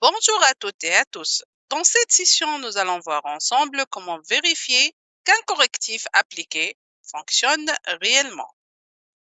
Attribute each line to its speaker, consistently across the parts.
Speaker 1: Bonjour à toutes et à tous. Dans cette session, nous allons voir ensemble comment vérifier qu'un correctif appliqué fonctionne réellement.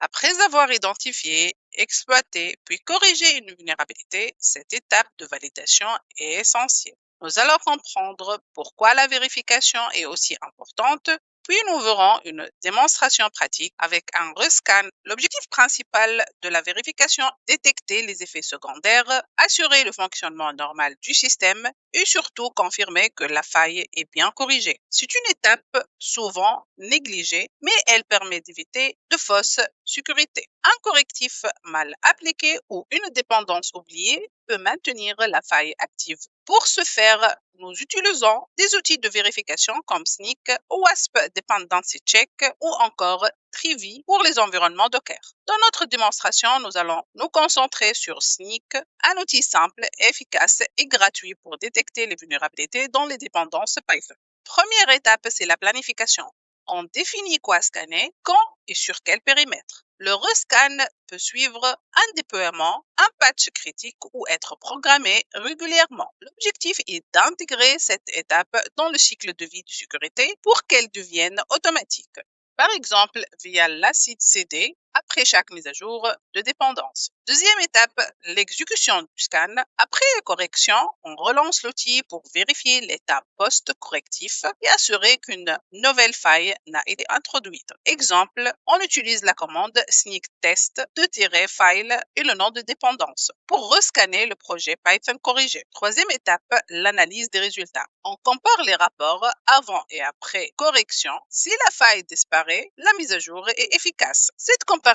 Speaker 1: Après avoir identifié, exploité, puis corrigé une vulnérabilité, cette étape de validation est essentielle. Nous allons comprendre pourquoi la vérification est aussi importante, puis nous verrons une démonstration pratique avec un rescan. L'objectif principal de la vérification est détecter les effets secondaires, assurer le fonctionnement normal du système et surtout confirmer que la faille est bien corrigée. C'est une étape souvent négligée, mais elle permet d'éviter de fausses sécurités. Un correctif mal appliqué ou une dépendance oubliée peut maintenir la faille active. Pour ce faire, nous utilisons des outils de vérification comme Snyk, OWASP Dependency Check ou encore Trivy pour les environnements Docker. Dans notre démonstration, nous allons nous concentrer sur Snyk, un outil simple, efficace et gratuit pour détecter les vulnérabilités dans les dépendances Python. Première étape, c'est la planification. On définit quoi scanner, quand et sur quel périmètre. Le rescan peut suivre un déploiement, un patch critique ou être programmé régulièrement. L'objectif est d'intégrer cette étape dans le cycle de vie de sécurité pour qu'elle devienne automatique. Par exemple, via l'acide CD après chaque mise à jour de dépendance. Deuxième étape, l'exécution du scan. Après la correction, on relance l'outil pour vérifier l'état post-correctif et assurer qu'une nouvelle faille n'a été introduite. Exemple, on utilise la commande snyk test -file et le nom de dépendance pour rescanner le projet Python corrigé. Troisième étape, l'analyse des résultats. On compare les rapports avant et après correction. Si la faille disparaît, la mise à jour est efficace. Cette comparaison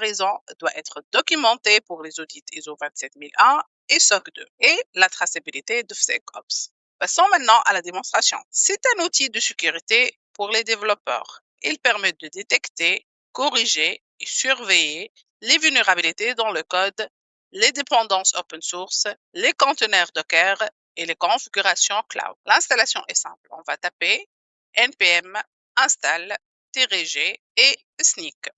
Speaker 1: doit être documentée pour les audits ISO 27001 et SOC 2 et la traçabilité de DevSecOps. Passons maintenant à la démonstration. C'est un outil de sécurité pour les développeurs. Il permet de détecter, corriger et surveiller les vulnérabilités dans le code, les dépendances open source, les conteneurs Docker et les configurations cloud. L'installation est simple. On va taper npm install-g et snyk.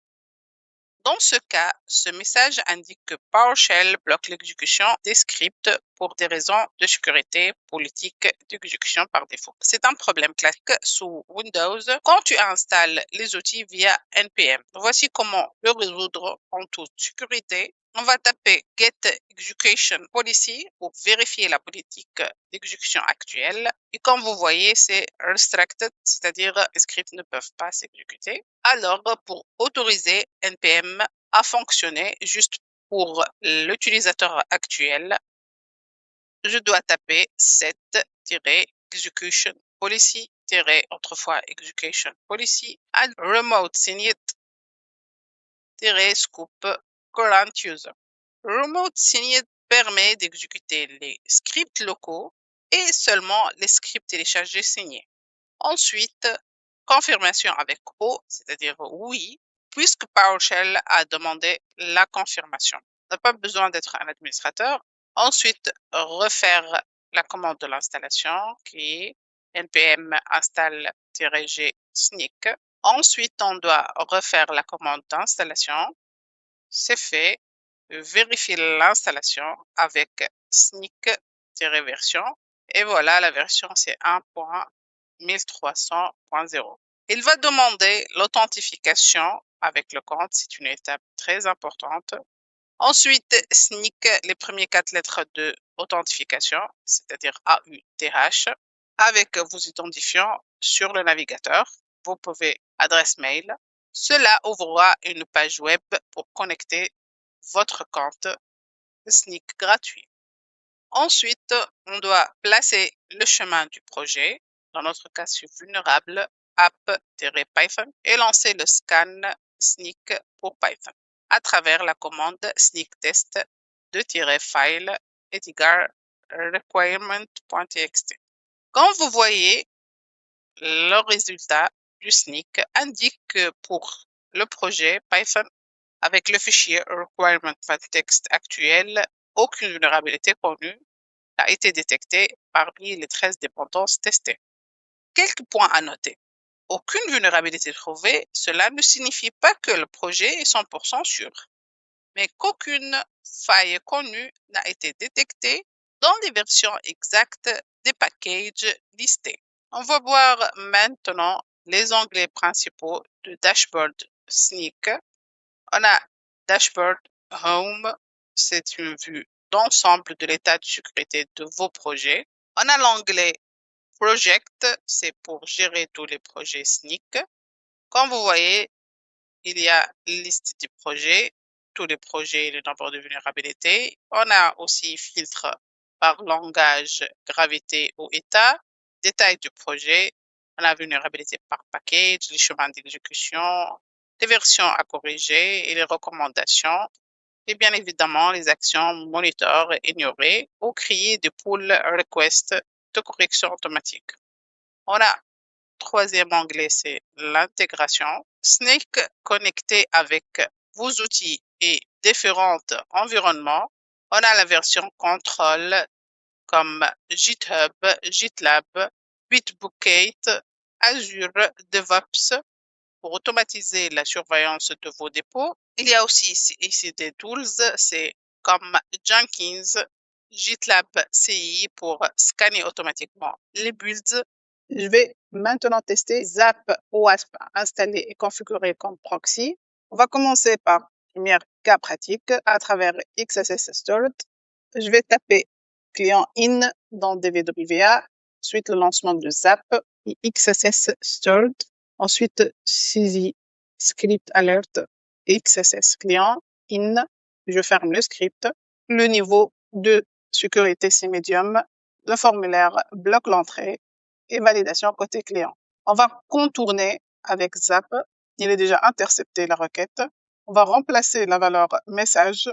Speaker 1: Dans ce cas, ce message indique que PowerShell bloque l'exécution des scripts pour des raisons de sécurité politique d'exécution par défaut. C'est un problème classique sous Windows quand tu installes les outils via npm. Voici comment le résoudre en toute sécurité. On va taper Get Execution Policy pour vérifier la politique d'exécution actuelle. Et comme vous voyez, c'est restricted, c'est-à-dire les scripts ne peuvent pas s'exécuter. Alors, pour autoriser npm à fonctionner juste pour l'utilisateur actuel, je dois taper set-execution policy autrefois execution policy and remote scoop current user. Remote Synit permet d'exécuter les scripts locaux et seulement les scripts téléchargés signés. Ensuite, confirmation avec O, c'est-à-dire oui, puisque PowerShell a demandé la confirmation. On n'a pas besoin d'être un administrateur. Ensuite, refaire la commande de l'installation qui est npm install-g snyk. Ensuite, on doit refaire la commande d'installation. C'est fait. Vérifier l'installation avec snyk-version. Et voilà, la version c'est 1.1300.0. Il va demander l'authentification avec le compte, c'est une étape très importante. Ensuite, snyk les premiers 4 lettres de authentification, c'est-à-dire AUTH, avec vos identifiants sur le navigateur. Vous pouvez adresse mail. Cela ouvrira une page web pour connecter votre compte Snyk gratuit. Ensuite, on doit placer le chemin du projet, dans notre cas c'est vulnérable, app-python, et lancer le scan Snyk pour Python à travers la commande snyk test -file @requirement.txt. Comme vous voyez, le résultat du Snyk indique que pour le projet Python, avec le fichier requirement.txt actuel, aucune vulnérabilité connue a été détectée parmi les 13 dépendances testées. Quelques points à noter. Aucune vulnérabilité trouvée, cela ne signifie pas que le projet est 100% sûr, mais qu'aucune faille connue n'a été détectée dans les versions exactes des packages listés. On va voir maintenant les onglets principaux de Dashboard Snyk. On a Dashboard Home, c'est une vue d'ensemble de l'état de sécurité de vos projets. On a l'onglet Project, c'est pour gérer tous les projets Snyk. Comme vous voyez, il y a liste des projets, tous les projets et le nombre de vulnérabilités. On a aussi filtre par langage, gravité ou état, détail du projet. On a vulnérabilité par package, les chemins d'exécution, les versions à corriger et les recommandations. Et bien évidemment, les actions monitor, ignorer ou créer des pull requests de correction automatique. On a troisième onglet, c'est l'intégration. Snyk connecté avec vos outils et différents environnements. On a la version contrôle comme GitHub, GitLab, Bitbucket, Azure DevOps pour automatiser la surveillance de vos dépôts. Il y a aussi ici des tools, c'est comme Jenkins, GitLab CI pour scanner automatiquement les builds. Je vais maintenant tester Zap OWASP installé et configuré comme proxy. On va commencer par premier cas pratique à travers XSS Stored. Je vais taper client in dans DVWA, ensuite le lancement de Zap et XSS Stored. Ensuite, CZ Script Alert XSS client in. Je ferme le script. Le niveau de sécurité c'est médium. Le formulaire bloque l'entrée et validation côté client. On va contourner avec Zap. Il est déjà intercepté la requête. On va remplacer la valeur message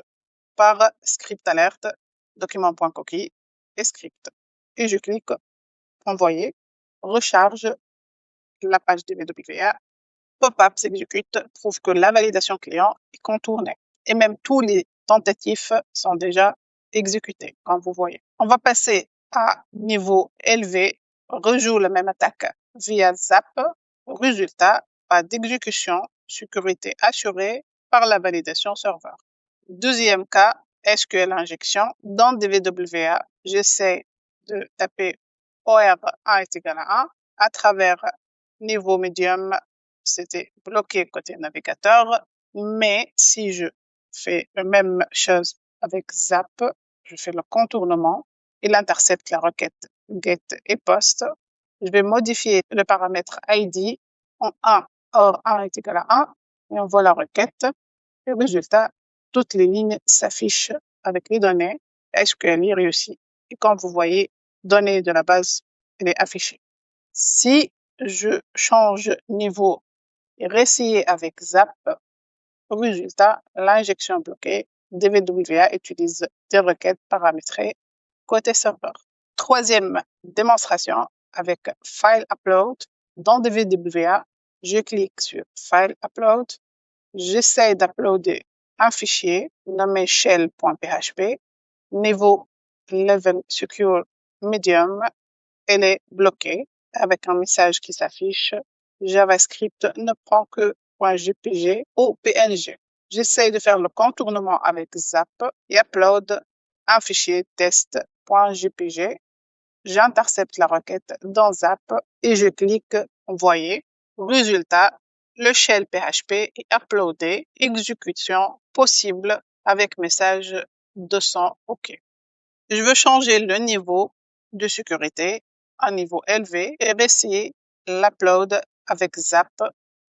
Speaker 1: par script alert, document.cookie et script. Et je clique envoyer, recharge la page DVWA. Pop-up s'exécute, prouve que la validation client est contournée. Et même tous les tentatives sont déjà exécutés, comme vous voyez. On va passer à niveau élevé, rejoue la même attaque via Zap. Résultat, pas d'exécution, sécurité assurée par la validation serveur. Deuxième cas, SQL injection. Dans DVWA, j'essaie de taper OR1 est égal à 1 à travers niveau médium. C'était bloqué côté navigateur, mais si je fais la même chose avec Zap, je fais le contournement, il intercepte la requête get et post. Je vais modifier le paramètre ID en 1, or 1 est égal à 1, et on voit la requête. Et résultat, toutes les lignes s'affichent avec les données. SQL est réussi. Et comme vous voyez, données de la base, elle est affichée. Si je change niveau et réessayer avec Zap, résultat, l'injection bloquée, DVWA utilise des requêtes paramétrées côté serveur. Troisième démonstration avec File Upload. Dans DVWA, je clique sur File Upload. J'essaie d'uploader un fichier nommé shell.php, niveau level secure medium. Elle est bloquée avec un message qui s'affiche. JavaScript ne prend que .jpg ou PNG. J'essaie de faire le contournement avec Zap et upload un fichier test.jpg. J'intercepte la requête dans Zap et je clique envoyer. Résultat, le shell PHP est uploadé, exécution possible avec message 200 OK. Je veux changer le niveau de sécurité à niveau élevé et réessayer l'upload avec Zap.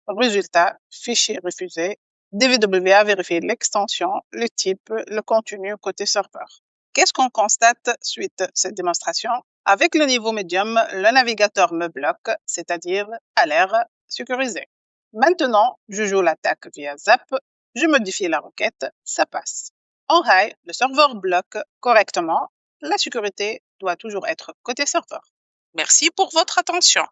Speaker 1: Résultat, fichier refusé. DVWA vérifie l'extension, le type, le contenu côté serveur. Qu'est-ce qu'on constate suite à cette démonstration? Avec le niveau médium, le navigateur me bloque, c'est-à-dire à l'air sécurisé. Maintenant, je joue l'attaque via Zap, je modifie la requête, ça passe. En high, le serveur bloque correctement. La sécurité doit toujours être côté serveur. Merci pour votre attention.